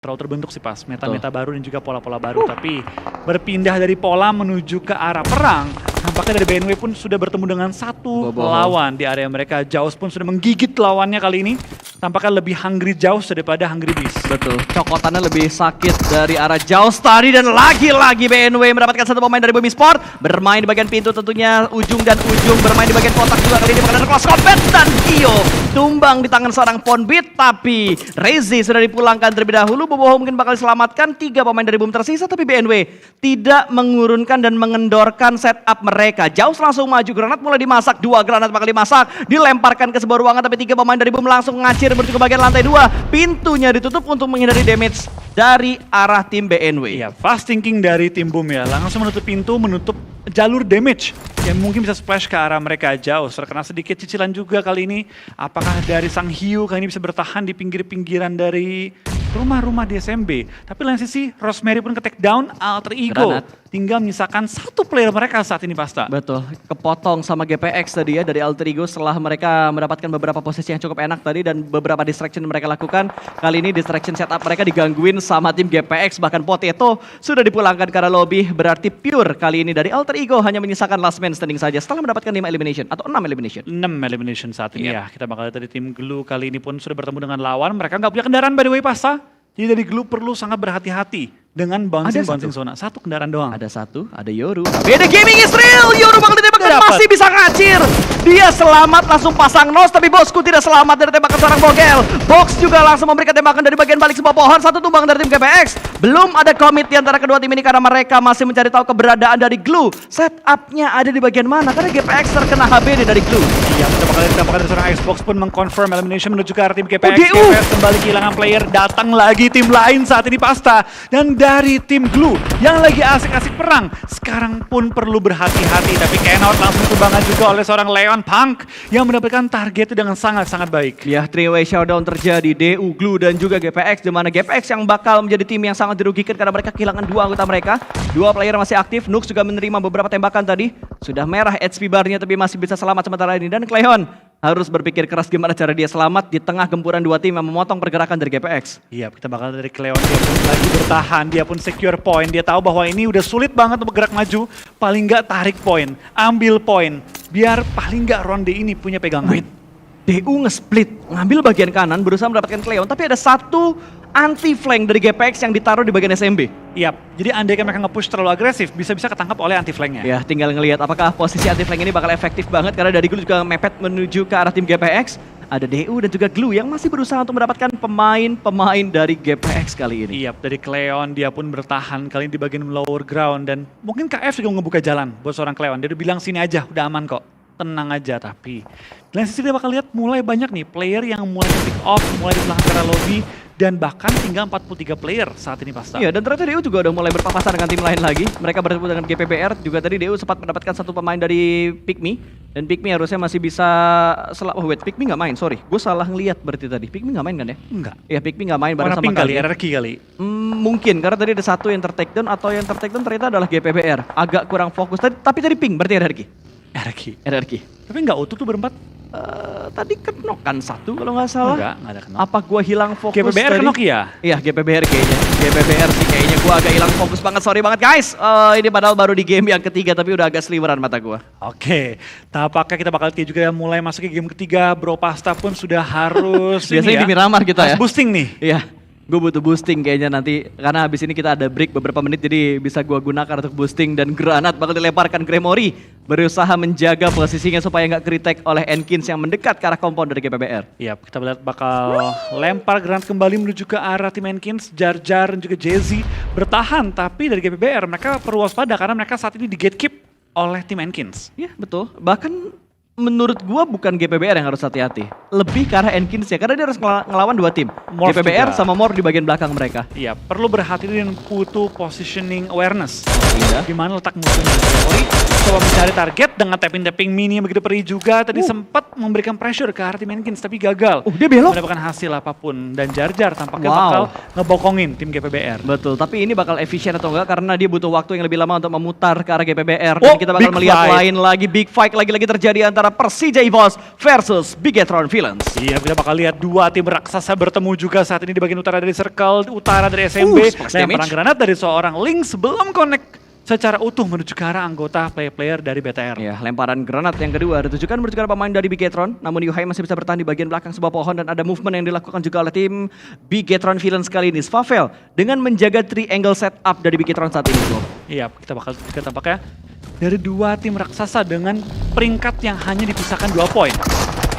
terlalu terbentuk sih pas meta-meta baru dan juga pola-pola baru, tapi berpindah dari pola menuju ke arah perang. Nampaknya dari BNW pun sudah bertemu dengan satu lawan di area mereka. Jaws pun sudah menggigit lawannya kali ini. Tampaknya lebih hungry Jaws daripada hungry Beast. Betul, cokotannya lebih sakit dari arah Jaws tadi dan lagi-lagi BNW mendapatkan satu pemain dari Bumi Sport. Bermain di bagian pintu tentunya ujung dan ujung, bermain di bagian kotak juga kali ini mengenai kelas combat dan Gio tumbang di tangan seorang Ponbit, tapi Rezi sudah dipulangkan terlebih dahulu. Boboho mungkin bakal diselamatkan, 3 pemain dari Boom tersisa, tapi BNW tidak mengurunkan dan mengendorkan setup mereka. Jaws langsung maju, granat mulai dimasak, 2 granat bakal dimasak, dilemparkan ke sebuah ruangan, tapi 3 pemain dari Boom langsung ngacir menuju ke bagian lantai 2. Pintunya ditutup untuk menghindari damage dari arah tim BNW. Iya, fast thinking dari tim Boom ya, langsung menutup pintu, menutup jalur damage yang mungkin bisa splash ke arah mereka. Jaws terkena sedikit cicilan juga kali ini. Apakah dari Sang Hiu kali ini bisa bertahan di pinggir-pinggiran dari rumah-rumah di SMB. Tapi lain sisi, Rosemary pun ke take down, Alter Ego. Granat. Tinggal menyisakan 1 player mereka saat ini Pasta. Betul, kepotong sama GPX tadi ya dari Alter Ego setelah mereka mendapatkan beberapa posisi yang cukup enak tadi dan beberapa distraction mereka lakukan. Kali ini distraction setup mereka digangguin sama tim GPX, bahkan Potato sudah dipulangkan ke arah lobby. Berarti pure kali ini dari Alter Ego hanya menyisakan last man standing saja setelah mendapatkan 5 elimination atau 6 elimination. 6 elimination saat ini ya. Kita bakal lihat dari tim Glue kali ini pun sudah bertemu dengan lawan. Mereka nggak punya kendaraan by the way Pasta. Jadi dari Glue perlu sangat berhati-hati dengan bouncing zona. 1 kendaraan doang. Ada 1, ada Yoru. Beda gaming is real. Yoru bakal ditembak dan Dapat. masih bisa ngacir. Dia selamat langsung pasang nos, tapi bosku tidak selamat dari tembakan seorang Bogel. Box juga langsung memberikan tembakan dari bagian balik sebuah pohon. 1 tumbang dari tim GPX. Belum ada komit di antara kedua tim ini karena mereka masih mencari tahu keberadaan dari Glue. Setupnya ada di bagian mana? Karena GPX terkena HBD dari Glue. Iya, kita bakal lihat tembakan dari seorang Xbox pun mengconfirm elimination menuju ke arah tim GPX. DU. GPX kembali kehilangan player, datang lagi tim lain saat ini Pasta. Dan dari tim Glue yang lagi asik-asik perang, sekarang pun perlu berhati-hati. Tapi cannot langsung tumbangkan juga oleh seorang Leon Punk yang mendapatkan target itu dengan sangat-sangat baik. Ya, 3-way showdown terjadi, DU, Glue dan juga GPX, di mana GPX yang bakal menjadi tim yang sangat dirugikan karena mereka kehilangan 2 anggota mereka. 2 player masih aktif, Nux juga menerima beberapa tembakan tadi. Sudah merah HP bar-nya tapi masih bisa selamat sementara ini. Dan Cleon harus berpikir keras gimana cara dia selamat di tengah gempuran 2 tim yang memotong pergerakan dari GPX. Iya, kita bakal dari Cleon, dia pun lagi bertahan, dia pun secure point. Dia tahu bahwa ini udah sulit banget untuk bergerak maju. Paling nggak tarik poin, ambil poin. Biar paling nggak ronde ini punya pegangan. DU nge-split, ngambil bagian kanan, berusaha mendapatkan Cleon, tapi ada 1 anti-flank dari GPX yang ditaruh di bagian SMB. Iya, jadi andai kan mereka nge-push terlalu agresif, bisa-bisa ketangkap oleh anti-flanknya. Ya, tinggal ngelihat apakah posisi anti-flank ini bakal efektif banget, karena dari Glue juga mepet menuju ke arah tim GPX. Ada DU dan juga Glue yang masih berusaha untuk mendapatkan pemain-pemain dari GPX kali ini. Iya, dari Cleon dia pun bertahan kali ini di bagian lower ground. Dan mungkin KF juga ngebuka jalan buat seorang Cleon. Dia udah bilang sini aja, udah aman kok. Tenang aja, tapi di lain sisi dia bakal lihat mulai banyak nih player yang mulai pick off, mulai di belakang arah lobby, dan bahkan tinggal 43 player saat ini Pasta. Iya, dan ternyata DU juga udah mulai berpapasan dengan tim lain lagi. Mereka bertemu dengan GPBR, juga tadi DU sempat mendapatkan 1 pemain dari Pikmi. Dan Pikmi harusnya masih bisa, Pikmi nggak main, sorry. Gue salah ngeliat berarti tadi. Pikmi nggak main kan ya? Enggak. Iya, Pikmi nggak main bareng Warna sama pink kali, Kage. RRQ kali. Mungkin, karena tadi ada 1 yang ter-takedown atau yang ter-takedown ternyata adalah GPBR. Agak kurang fokus, tapi tadi pink, berarti RRQ. RRQ. Tapi nggak utuh tuh berempat. Tadi kenok kan 1 kalau nggak salah. Enggak ada kenok. Apa gua hilang fokus GPBR tadi? kenok ya? Iya, GPBR kayaknya. GPBR sih kayaknya gua agak hilang fokus banget. Sorry banget guys. Ini padahal baru di game yang ketiga tapi udah agak seliweran mata gua. Oke, tampaknya kita bakal lihat juga mulai masuk ke game ketiga. Bro Pasta pun sudah harus Biasanya di Miramar kita ya. harus boosting nih. Iya. Gue butuh boosting kayaknya nanti karena habis ini kita ada break beberapa menit jadi bisa gua gunakan untuk boosting dan granat bakal dilemparkan Gremory berusaha menjaga posisinya supaya nggak kritek oleh Enkins yang mendekat ke arah compound dari GPBR. Iya, kita lihat bakal lempar granat kembali menuju ke arah tim Enkins. Jar-Jar dan juga Jay-Z bertahan, tapi dari GPBR mereka perlu waspada karena mereka saat ini di gatekeep oleh tim Enkins. Iya betul, bahkan menurut gua bukan GPBR yang harus hati-hati. Lebih ke arah Enkins ya, karena dia harus ngelawan 2 tim. Morph GPBR juga. sama Mor di bagian belakang mereka. Iya, perlu berhati-hati dengan butuh positioning awareness. Iya. Di mana letak musuhnya. Gremory coba mencari target dengan tapping-tapping mini yang begitu perih juga. Tadi sempat memberikan pressure ke arah tim Enkins tapi gagal. Dia belok. Mendapatkan hasil apapun. Dan Jar-Jar tampaknya Wow. bakal ngebokongin tim GPBR. Betul, tapi ini bakal efisien atau enggak karena dia butuh waktu yang lebih lama untuk memutar ke arah GPBR. Oh, Dan kita bakal big melihat fight. lain lagi, big fight lagi-lagi terjadi antara antara Persija EVOS versus Bigetron Villains. Iya, kita bakal lihat dua tim raksasa bertemu juga saat ini di bagian utara dari circle, utara dari SMB. Splash Dan damage. perang granat dari seorang Lynx belum connect secara utuh menuju ke arah anggota player dari BTR. Ya, lemparan granat yang kedua ditujukan menuju ke arah pemain dari Bigetron. Namun Yuhai masih bisa bertahan di bagian belakang sebuah pohon dan ada movement yang dilakukan juga oleh tim Bigetron Villains kali ini. Svavel dengan menjaga triangle setup dari Bigetron saat ini, bro. Iya, kita tampaknya dari dua tim raksasa dengan peringkat yang hanya dipisahkan 2 poin.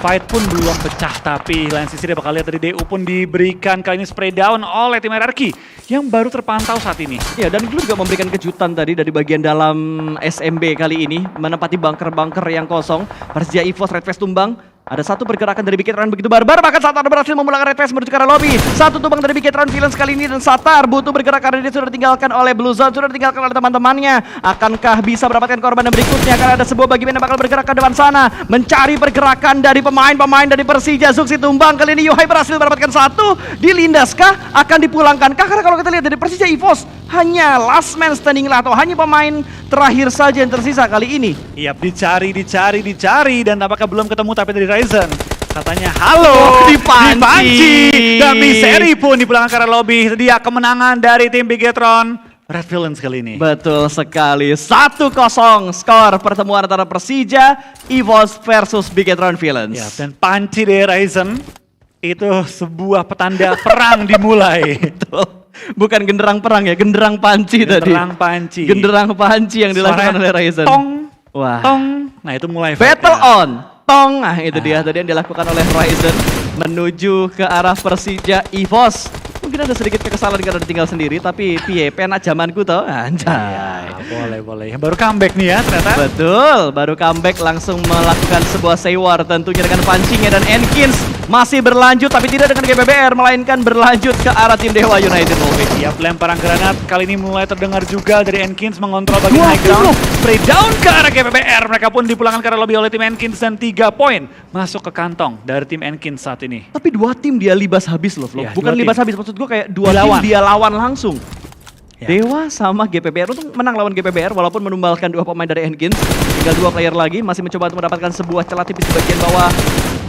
Fight pun belum pecah, tapi lain sisi dia bakal lihat dari DU pun diberikan kali ini spray down oleh tim RRQ yang baru terpantau saat ini. Ya, dan Glue juga memberikan kejutan tadi dari bagian dalam SMB kali ini, menempati bunker-bunker yang kosong. Persija EVOS Red Face tumbang. Ada satu pergerakan dari Bigetron begitu barbar, bahkan Satar berhasil memulangkan Red Face menuju ke arah lobby. Satu tumbang dari Bigetron Villains kali ini dan Satar butuh bergerak karena dia sudah ditinggalkan oleh Blue Zone, sudah ditinggalkan oleh teman-temannya. Akankah bisa mendapatkan korban yang berikutnya? Karena ada sebuah bagian yang bakal bergerak ke depan sana, mencari pergerakan dari pemain-pemain dari Persija. Zuxi tumbang, kali ini Yuhai berhasil mendapatkan satu. Dilindaskah? Akan dipulangkankah? Karena kalau kita lihat dari Persija EVOS, hanya last man standing lah, atau hanya pemain terakhir saja yang tersisa kali ini. Iya, dicari dan apakah belum ketemu tapi dari Ryzen. Katanya halo, dipanci. Dan Miseri pun dipulangkan ke arah lobby. Sedia kemenangan dari tim Bigetron Red Villains kali ini. Betul sekali, 1-0 skor pertemuan antara Persija EVOS versus Bigetron Villains. Ya, dan panci dari Ryzen itu sebuah petanda perang dimulai. Betul. Bukan genderang perang ya, genderang panci tadi. Genderang panci. Genderang panci yang dilakukan Suaranya oleh Ryzen. Tong, Wah. tong. Nah itu mulai Battle fight-nya. on. Tong. Nah itu dia tadi yang dilakukan oleh Ryzen menuju ke arah Persija EVOS. Mungkin ada sedikit kekesalan karena ditinggal sendiri, tapi piye penak zamanku toh. Anjay. Ya, boleh. Baru comeback nih ya ternyata. Betul, baru comeback langsung melakukan sebuah sewar tentunya dengan pancingnya dan Enkins masih berlanjut tapi tidak dengan GBBR melainkan berlanjut ke arah tim Dewa United. Siap lemparan granat kali ini mulai terdengar juga dari Enkins mengontrol bagian Dua high ground. tim loh. Spray down ke arah GBBR. Mereka pun dipulangkan ke arah lobby oleh tim Enkins dan 3 poin masuk ke kantong dari tim Enkins saat ini. Tapi dua tim dia libas habis loh, Flo. Iya, Bukan dua libas tim. habis, maksud gue kayak dua Dilawan. tim dia lawan langsung. Ya. Dewa sama GPBR untuk menang lawan GPBR walaupun menumbalkan 2 pemain dari Enkins. Tinggal 2 player lagi, masih mencoba untuk mendapatkan sebuah celah tipis di bagian bawah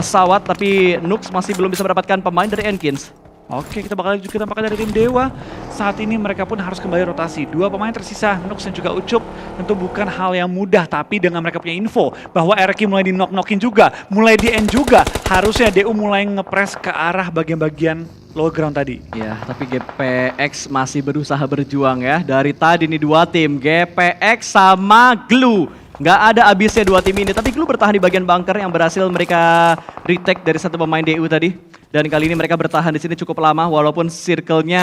pesawat, tapi Nux masih belum bisa mendapatkan pemain dari Enkins. Oke, kita bakal juga tampakkan dari tim Dewa. Saat ini mereka pun harus kembali rotasi. 2 pemain tersisa, Nux dan juga Ucup. Tentu bukan hal yang mudah, tapi dengan mereka punya info bahwa RQ mulai di knock-knockin juga, mulai di end juga. Harusnya DU mulai ngepres ke arah bagian-bagian low ground tadi. Ya, tapi GPX masih berusaha berjuang ya. Dari tadi nih 2 tim, GPX sama Glue. Nggak ada habisnya 2 tim ini, tapi Glue bertahan di bagian bunker yang berhasil mereka retake dari satu pemain DU tadi. Dan kali ini mereka bertahan di sini cukup lama, walaupun circle-nya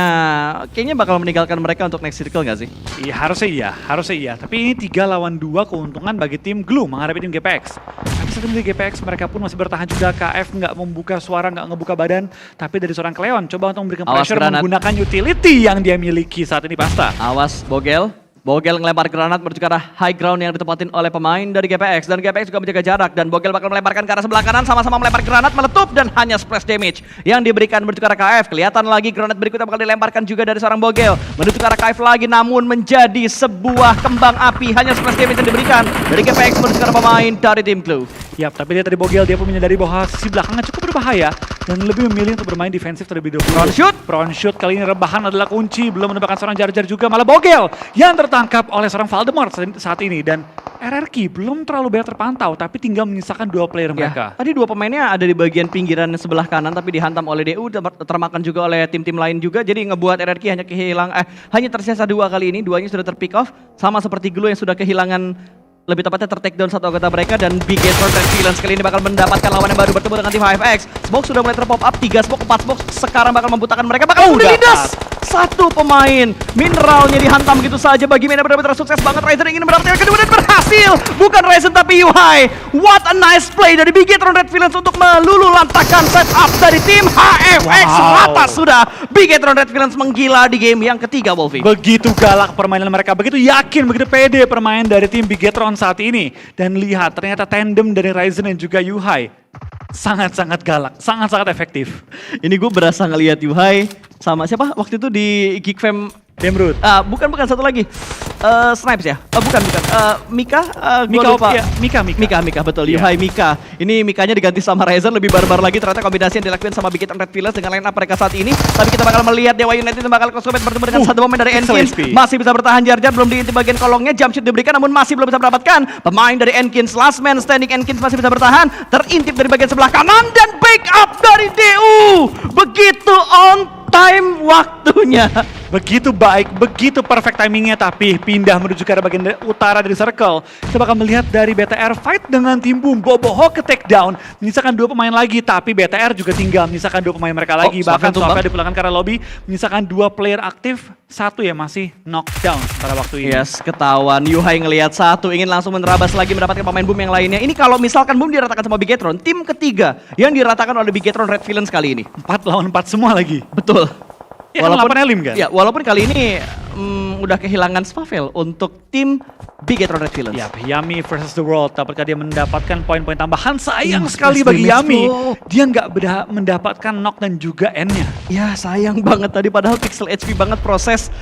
kayaknya bakal meninggalkan mereka untuk next circle nggak sih? Iya, harusnya iya. Tapi ini 3 lawan 2 keuntungan bagi tim Glue menghadapi tim GPX. Tapi saat ini GPX mereka pun masih bertahan juga. KF nggak membuka suara, nggak ngebuka badan. Tapi dari seorang Cleon coba untuk memberikan Awas pressure granat. menggunakan utility yang dia miliki saat ini Pasta. Awas Bogel. Bogel ngelempar granat menuju ke arah high ground yang ditempatin oleh pemain dari GPX. Dan GPX juga menjaga jarak. Dan Bogel bakal melemparkan ke arah sebelah kanan. Sama-sama melempar granat, meletup. Dan hanya splash damage yang diberikan menuju ke arah KF. Kelihatan lagi granat berikutnya bakal dilemparkan juga dari seorang Bogel. Menuju ke arah KF lagi, namun menjadi sebuah kembang api. Hanya splash damage yang diberikan dari GPX menuju ke arah pemain dari tim Glue. Yap, tapi dia tadi Bogel, dia pun menyadari bahwa sisi belakangnya cukup berbahaya. Dan lebih memilih untuk bermain defensif terlebih dahulu. Front shoot kali ini rebahan adalah kunci. Belum menembakkan seorang Jar Jar juga, malah Bogel yang tertangkap oleh seorang Valdemort saat ini. Dan RRQ belum terlalu banyak terpantau, tapi tinggal menyisakan 2 player mereka. Ya, tadi 2 pemainnya ada di bagian pinggiran sebelah kanan, tapi dihantam oleh DU, termakan juga oleh tim-tim lain juga. Jadi ngebuat RRQ hanya tersisa 2 kali ini. 2-nya sudah terpick off, sama seperti Glue yang sudah kehilangan, lebih tepatnya ter-takedown 1 anggota mereka. Dan Bigetron Red Villains kali ini bakal mendapatkan lawan yang baru bertemu dengan tim HFX. Smoke sudah mulai terpop up, 3 smoke, 4 smoke sekarang bakal membutakan mereka. Bakal dilindas 1 pemain. Mineralnya dihantam begitu saja. Bagaimana benar-benar sukses banget Ryzen ingin mendapatkan yang kedua dan berhasil. Bukan Ryzen tapi Yuhai. What a nice play dari Bigetron Red Villains untuk meluluhlantakkan setup dari tim HFX. Rata sudah Bigetron Red Villains menggila di game yang ketiga, Wolfie. Begitu galak permainan mereka, begitu yakin, begitu pede permainan dari tim Bigetron saat ini. Dan lihat ternyata tandem dari Ryzen dan juga Yuhai sangat-sangat galak, sangat-sangat efektif. Ini gue berasa ngelihat Yuhai sama siapa waktu itu di Geek Fam Demrut. Bukan satu lagi. Snipes ya? Bukan. Mika? Gua Mika, lupa. iya, Mika. Betul. Iya. Yuhai Mika. Ini Mikanya diganti sama Ryzen, lebih barbar lagi. Ternyata kombinasi yang dilakukan sama Big Hit Red Villains dengan line up mereka saat ini. Tapi kita bakal melihat Dewa United yang bakal close bertemu dengan satu momen dari Pixel Enkins. SP. Masih bisa bertahan Jar-Jar, belum diintip bagian kolongnya. Jump shoot diberikan namun masih belum bisa mendapatkan. Pemain dari Enkins, last man standing Enkins masih bisa bertahan. Terintip dari bagian sebelah kanan dan backup dari DU. Begitu on time waktunya. Begitu baik, begitu perfect timingnya, tapi pindah menuju ke arah bagian utara dari circle. Kita bakal melihat dari BTR fight dengan tim Boom. Boboho ke take down, menyisakan 2 pemain lagi, tapi BTR juga tinggal menyisakan 2 pemain mereka lagi. Bahkan Sofia dipulangkan ke arah lobby, menyisakan 2 player aktif, 1 ya masih knockdown pada waktu ini. Yes, ketahuan. Yuhai ngelihat 1, ingin langsung menerabas lagi mendapatkan pemain Boom yang lainnya. Ini kalau misalkan Boom diratakan sama Bigetron, tim ketiga yang diratakan oleh Bigetron Red Villains kali ini. 4 lawan 4 semua lagi. Betul. Ya, walaupun elim kan? Ya, walaupun kali ini udah kehilangan Spavel untuk tim Bigetron Red Villains. Ya, Yami versus The World. Dapatkah dia mendapatkan poin-poin tambahan? Sayang sekali plus bagi damage Yami. bro. Dia nggak mendapatkan knock dan juga N-nya. Ya, sayang banget tadi padahal pixel HP banget proses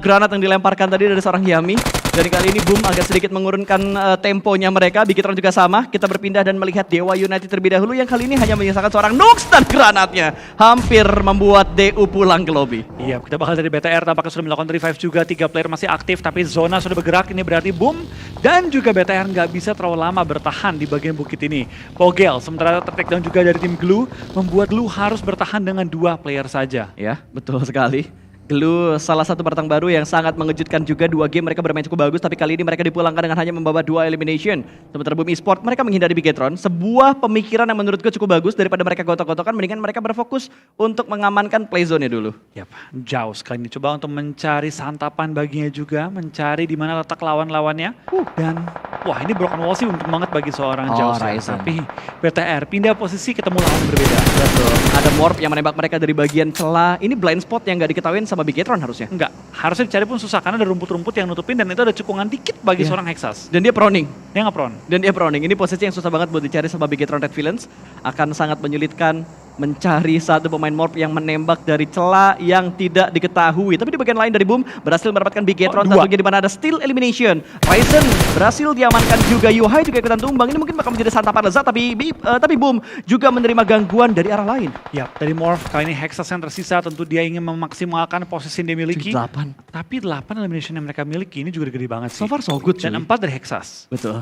granat yang dilemparkan tadi dari seorang Yami. Dan kali ini Boom agak sedikit mengurunkan temponya mereka. Bigetron juga sama. Kita berpindah dan melihat Dewa United terlebih dahulu yang kali ini hanya menyisakan seorang Nux dan granatnya hampir membuat DU pulang ke lobby. Iya, kita bakal dari BTR tampaknya sudah melakukan revive juga. 3 player masih aktif, tapi zona sudah bergerak. Ini berarti Boom dan juga BTR nggak bisa terlalu lama bertahan di bagian bukit ini. Pogel sementara tertakedown juga dari tim Glue, membuat Glue harus bertahan dengan 2 player saja. Ya, betul sekali. Glue salah satu batang baru yang sangat mengejutkan juga. 2 game mereka bermain cukup bagus, tapi kali ini mereka dipulangkan dengan hanya membawa 2 elimination. Sementara Boom Esport mereka menghindari Bigetron. Sebuah pemikiran yang menurutku cukup bagus. Daripada mereka gotok-gotokan, mendingan mereka berfokus untuk mengamankan playzone-nya dulu. Yap, jauh sekali ini. Coba untuk mencari santapan baginya juga, mencari di mana letak lawan-lawannya. Dan wah, ini broken wall sih untung banget bagi seorang Jaws. Tapi BTR pindah posisi ketemu lawan berbeda. Betul. Ada Morph yang menembak mereka dari bagian celah. Ini blind spot yang nggak diketahui sama Bigetron harusnya. Enggak, harusnya dicari pun susah karena ada rumput-rumput yang nutupin dan itu ada cekungan dikit bagi seorang Hexas. Dan dia proning. Dia nggak prone. Dan dia proning. Ini posisi yang susah banget buat dicari sama Bigetron Red Villains. Akan sangat menyulitkan mencari satu pemain Morph yang menembak dari celah yang tidak diketahui. Tapi di bagian lain dari Boom berhasil mendapatkan Bigetron tentunya di mana ada steal elimination. Ryzen berhasil diamankan juga. Yuhai juga ikutan tumbang. Ini mungkin bakal menjadi santapan lezat, tapi Boom juga menerima gangguan dari arah lain. Ya, dari Morph kali ini Hexas yang tersisa tentu dia ingin memaksimalkan posisi yang dia miliki. 8. Tapi 8 elimination yang mereka miliki ini juga gede banget sih. So far so good. Dan 4 dari Hexas. Betul.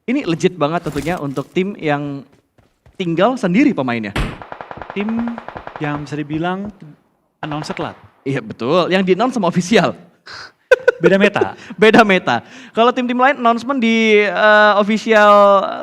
Ini legit banget tentunya untuk tim yang tinggal sendiri pemainnya. Tim yang bisa dibilang announce telat. Iya betul, yang di-announce sama official. Beda meta. Beda meta. Kalau tim-tim lain announcement di official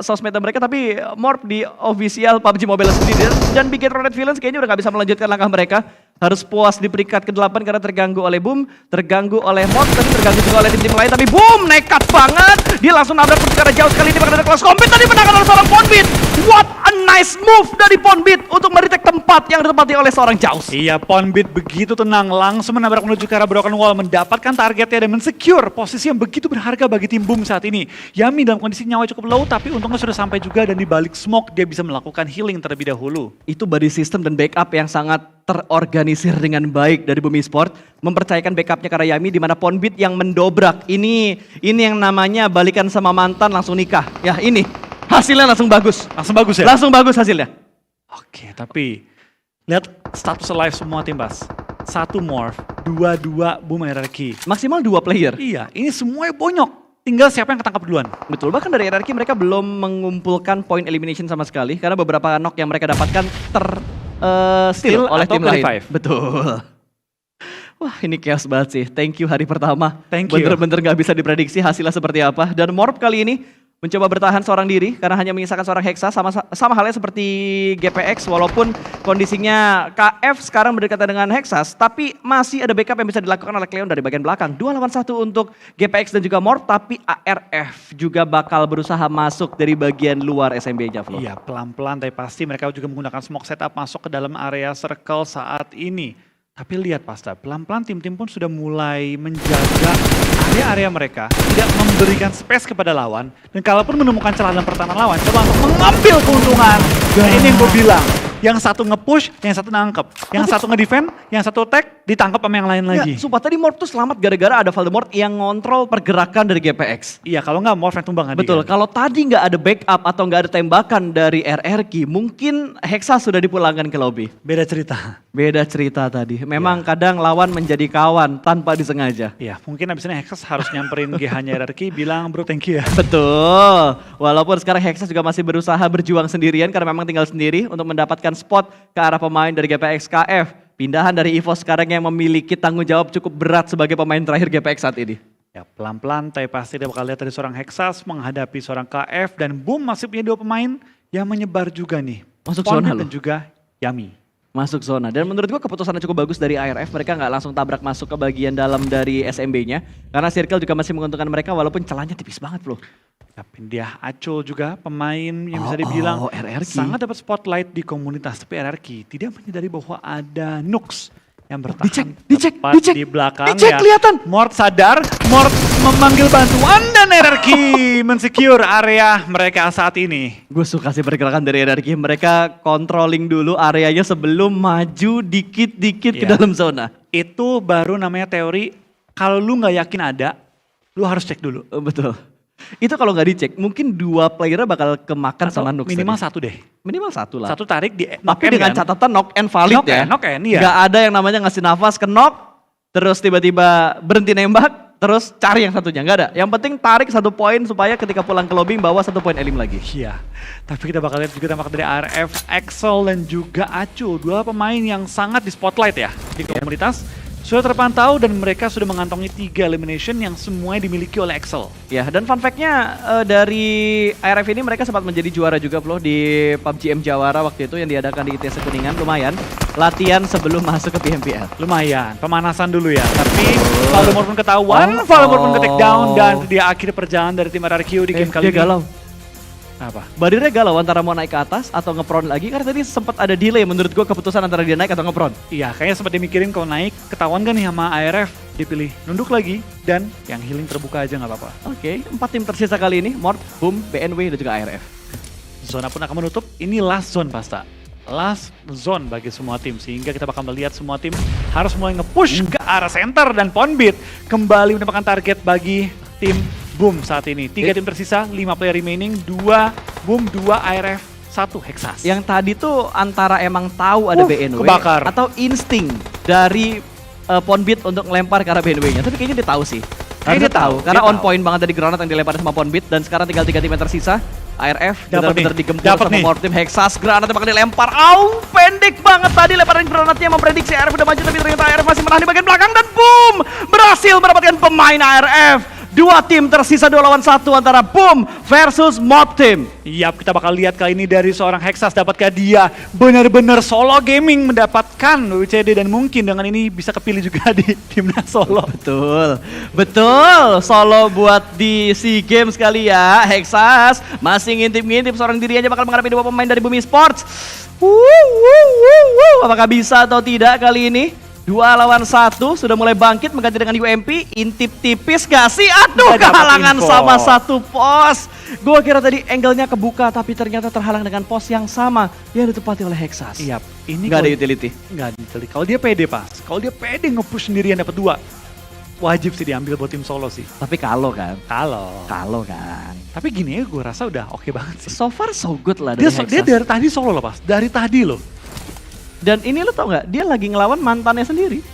sosmed mereka, tapi Morph di official PUBG Mobile sendiri. Dan Bigetron Red Villains kayaknya udah gak bisa melanjutkan langkah mereka. Harus puas di peringkat ke-8 karena terganggu oleh Boom, terganggu oleh Morph, tapi terganggu juga oleh tim-tim lain. Tapi Boom nekat banget. Dia langsung nabrak secara jauh sekali di bagian kelas kompet. Tadi menangkan oleh seorang Ponbit. What a nice move dari Ponbit untuk meritek tempat yang ditempati oleh seorang Jaws. Iya, Ponbit begitu tenang langsung menabrak menuju ke arah broken wall, mendapatkan targetnya dan mensecure posisi yang begitu berharga bagi tim Boom saat ini. Yami dalam kondisi nyawa cukup low, tapi untungnya sudah sampai juga dan di balik smoke dia bisa melakukan healing terlebih dahulu. Itu body system dan backup yang sangat terorganisir dengan baik dari Boom Esport, mempercayakan backupnya ke arah Yami di mana Ponbit yang mendobrak. Ini yang namanya balikan sama mantan langsung nikah. Ya ini hasilnya langsung bagus. Langsung bagus ya? Langsung bagus hasilnya. Oke, tapi lihat status alive semua tim Bas. 1 Morph, 2 Boom Hierarchy. Maksimal 2 player. Iya, ini semuanya bonyok. Tinggal siapa yang ketangkap duluan. Betul, bahkan dari Hierarchy mereka belum mengumpulkan point elimination sama sekali karena beberapa knock yang mereka dapatkan steal oleh tim lain. Betul. Wah, ini chaos banget sih. Thank you hari pertama. Thank you. Bener-bener gak bisa diprediksi hasilnya seperti apa. Dan Morph kali ini mencoba bertahan seorang diri karena hanya menyisakan seorang Hexa, sama halnya seperti GPX walaupun kondisinya KF sekarang berdekatan dengan Hexas, tapi masih ada backup yang bisa dilakukan oleh Cleon dari bagian belakang. 2 lawan 1 untuk GPX dan juga Morph, tapi ARF juga bakal berusaha masuk dari bagian luar SMB-nya, Flo. Iya, pelan-pelan tapi pasti mereka juga menggunakan smoke setup masuk ke dalam area circle saat ini. Tapi lihat Pasta, pelan-pelan tim-tim pun sudah mulai menjaga area-area mereka, tidak memberikan space kepada lawan, dan kalaupun menemukan celah dalam pertahanan lawan, coba untuk mengambil keuntungan. Dan ini yang gue bilang, Yang satu nge-push, yang satu nangkep. Yang satu nge-defend, yang satu attack, ditangkap sama yang lain lagi. Ya, sumpah tadi Morph tuh selamat gara-gara ada Voldemort yang ngontrol pergerakan dari GPX. Iya, kalau nggak Morph yang tumbang tadi. Betul, Kan? kalau tadi nggak ada backup atau nggak ada tembakan dari RRQ, mungkin Hexa sudah dipulangkan ke lobby. Beda cerita. Beda cerita tadi. Memang kadang lawan menjadi kawan tanpa disengaja. Iya, mungkin abis ini Hexas harus nyamperin GH-nya RRQ, bilang bro thank you ya. Betul. Walaupun sekarang Hexa juga masih berusaha berjuang sendirian karena memang tinggal sendiri untuk mendapatkan spot ke arah pemain dari GPX KF. Pindahan dari EVOS sekarang yang memiliki tanggung jawab cukup berat sebagai pemain terakhir GPX saat ini. Ya pelan-pelan, tapi pasti dia bakal lihat dari seorang Hexas menghadapi seorang KF dan boom masih punya dua pemain yang menyebar juga nih. Masuk Pondit zona dan loh. juga Yami. Masuk zona. Dan menurut gua keputusannya cukup bagus dari IRF. Mereka nggak langsung tabrak masuk ke bagian dalam dari SMB-nya. Karena Circle juga masih menguntungkan mereka walaupun celahnya tipis banget loh. Tapi dia Acul juga pemain yang bisa dibilang RRQ. sangat dapat spotlight di komunitas. Tapi RRQ tidak menyadari bahwa ada Nux yang bertahan Dicek, tepat dicek, di belakang dicek, ya. kelihatan. Mort sadar, Mort memanggil bantuan dan RRQ mensecure area mereka saat ini. Gue suka sih pergerakan dari RRQ. Mereka controlling dulu areanya sebelum maju dikit-dikit ke Iya. dalam zona. Itu baru namanya teori, kalau lu nggak yakin ada, lu harus cek dulu. Betul. Itu kalau nggak dicek, mungkin dua playernya bakal kemakan Atau sama Nux minimal tadi. satu deh. Minimal satu lah. Satu tarik di knock Tapi end dengan kan? catatan knock and valid Knock ya. and, knock and, iya. Nggak ada yang namanya ngasih nafas ke knock, terus tiba-tiba berhenti nembak, terus cari yang satunya. Nggak ada. Yang penting tarik satu poin supaya ketika pulang ke lobby bawa satu poin elim lagi. Iya, tapi kita bakal lihat juga tampak dari RF, Axel dan juga Acu. Dua pemain yang sangat di spotlight ya di komunitas. Sudah terpantau dan mereka sudah mengantongi 3 elimination yang semuanya dimiliki oleh Axel. Ya, dan fun fact-nya dari IRF ini mereka sempat menjadi juara juga bro di PUBG M Jawara waktu itu yang diadakan di ITS Kuningan. Lumayan, latihan sebelum masuk ke PMPL. Lumayan, pemanasan dulu ya. Tapi Voldemort pun ketahuan, Voldemort pun ke take down dan dia akhir perjalanan dari tim RRQ di game kali Dia ini. galau. Apa? Badirnya galau antara mau naik ke atas atau ngepron lagi karena tadi sempat ada delay menurut gua keputusan antara dia naik atau ngepron. Iya, kayaknya sempat dimikirin kalau naik, ketahuan kan nih sama ARF, dipilih nunduk lagi dan yang healing terbuka aja nggak apa-apa. Oke, 4 tim tersisa kali ini, Mort, Boom, BNW dan juga IRF. Zona pun akan menutup, ini last zone pasta. Last zone bagi semua tim, sehingga kita bakal melihat semua tim harus mulai nge-push ke arah center dan Ponbit kembali mendapatkan target bagi tim Boom saat ini. 3 tim tersisa, 5 player remaining, 2 Boom, 2 IRF, 1 Hexas. Yang tadi tuh antara emang tahu ada BNW kebakar. atau insting dari Ponbit untuk ngelempar ke arah BNW-nya. Tapi kayaknya dia tahu sih. Kayaknya dia tahu, karena dia on tahu. point banget dari granat yang dilempar sama Ponbit dan sekarang tinggal 3 tim yang tersisa. IRF Dapat benar-benar nih, digempur dapat sama nih. Morph Team Hexas. Granatnya bakal dilempar. Au, pendek banget tadi lemparan granatnya memprediksi IRF udah maju tapi ternyata IRF masih menahan di bagian belakang dan boom! Berhasil mendapatkan pemain IRF. 2 tim tersisa 2 lawan 1 antara Boom versus Morph Team. Yap, kita bakal lihat kali ini dari seorang Hexas dapatkah dia benar-benar solo gaming mendapatkan WCD dan mungkin dengan ini bisa kepilih juga di timnas solo. Betul, betul. Solo buat di SEA Games kali ya. Hexas masih ngintip-ngintip seorang diri aja bakal menghadapi 2 pemain dari Bumi Sports. Apakah bisa atau tidak kali ini? 2 lawan 1 sudah mulai bangkit mengganti dengan UMP. Intip tipis gak sih? Aduh, Nggak dapat kehalangan info. sama satu pos. Gua kira tadi angle-nya kebuka tapi ternyata terhalang dengan pos yang sama yang ditempati oleh Hexas. Yap, ini Gak ada kalau- utility. Nggak ada utility. Kalau dia pede pas, kalau dia pede nge-push sendirian dapat 2, wajib sih diambil buat tim solo sih. Tapi kalau kan, Kalau. kan. Tapi gini ya, gue rasa udah oke banget sih. So far so good lah dari Dia Hexas. dari tadi solo loh pas, dari tadi loh. Dan ini lo tau nggak? Dia lagi ngelawan mantannya sendiri.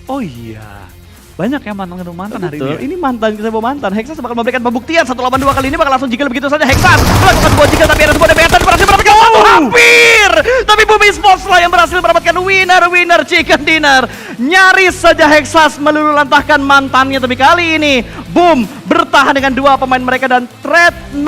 Oh iya, banyak ya mantan hari Betul, ini. ini mantan kita bawa mantan. Hexas bakal memberikan pembuktian 1 lawan 2 kali ini bakal langsung jiggle begitu saja. Hexas melakukan 2 jiggle tapi ada sebuah DPS dan berhasil mendapatkan 1 hampir. Tapi Bumi Sports lah yang berhasil mendapatkan winner chicken dinner. Nyaris saja Hexas meluluhlantahkan mantannya tapi kali ini Boom bertahan dengan 2 pemain mereka dan threat